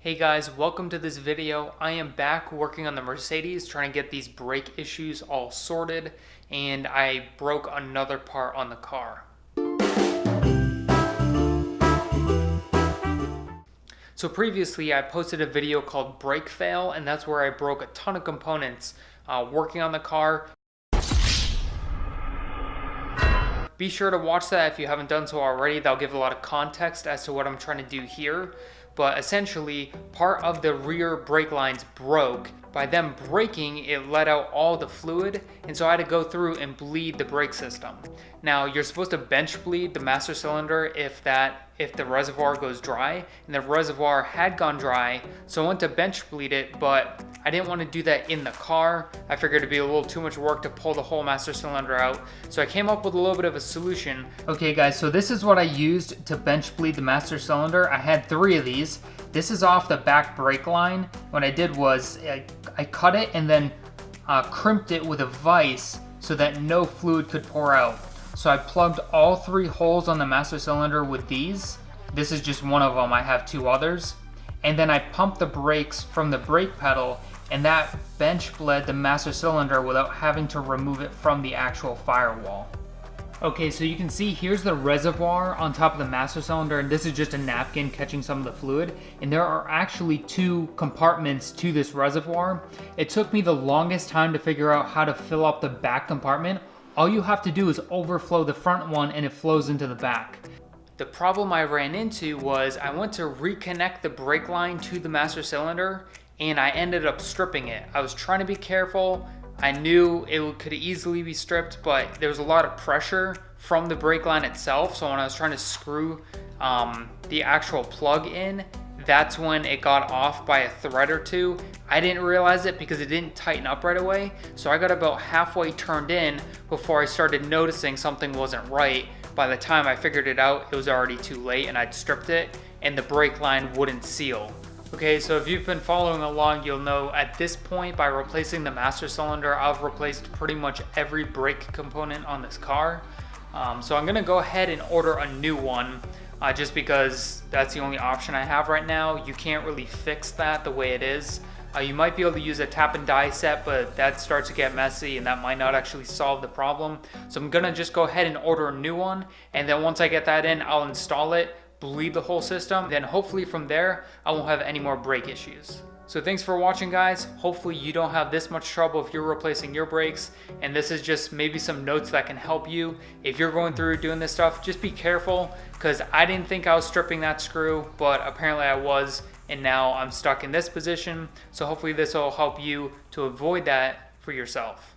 Hey guys, welcome to this video. I am back working on the Mercedes, trying to get these brake issues all sorted, and I broke another part on the car. So previously I posted a video called Brake Fail, and that's where I broke a ton of components working on the car. Be sure to watch that if you haven't done so already. That'll give a lot of context as to what I'm trying to do here. But essentially, part of the rear brake lines broke. By them breaking, it let out all the fluid, and so I had to go through and bleed the brake system. Now, you're supposed to bench bleed the master cylinder if the reservoir goes dry, and the reservoir had gone dry, so I went to bench bleed it, but I didn't want to do that in the car. I figured it'd be a little too much work to pull the whole master cylinder out, so I came up with a little bit of a solution. Okay guys, so this is what I used to bench bleed the master cylinder. I had 3 of these. This is off the back brake line. What I did was I cut it and then crimped it with a vise so that no fluid could pour out. So I plugged all 3 holes on the master cylinder with these. This is just one of them, I have 2 others. And then I pumped the brakes from the brake pedal, and that bench bled the master cylinder without having to remove it from the actual firewall. Okay, so you can see here's the reservoir on top of the master cylinder, and this is just a napkin catching some of the fluid. And there are actually 2 compartments to this reservoir. It took me the longest time to figure out how to fill up the back compartment. All you have to do is overflow the front one and it flows into the back. The problem I ran into was I went to reconnect the brake line to the master cylinder and I ended up stripping it. I was trying to be careful. I knew it could easily be stripped, but there was a lot of pressure from the brake line itself. So when I was trying to screw the actual plug in, that's when it got off by a thread or 2. I didn't realize it because it didn't tighten up right away. So I got about halfway turned in before I started noticing something wasn't right. By the time I figured it out, it was already too late and I'd stripped it and the brake line wouldn't seal. Okay, so if you've been following along, you'll know at this point, by replacing the master cylinder, I've replaced pretty much every brake component on this car. So I'm gonna go ahead and order a new one, just because that's the only option I have right now. You can't really fix that the way it is. You might be able to use a tap and die set, but that starts to get messy and that might not actually solve the problem. So I'm gonna just go ahead and order a new one, and then once I get that in, I'll install it, bleed the whole system, then hopefully from there I won't have any more brake issues. So thanks for watching guys. Hopefully you don't have this much trouble if you're replacing your brakes, and this is just maybe some notes that can help you. If you're going through doing this stuff, just be careful, because I didn't think I was stripping that screw, but apparently I was, and now I'm stuck in this position. So hopefully this will help you to avoid that for yourself.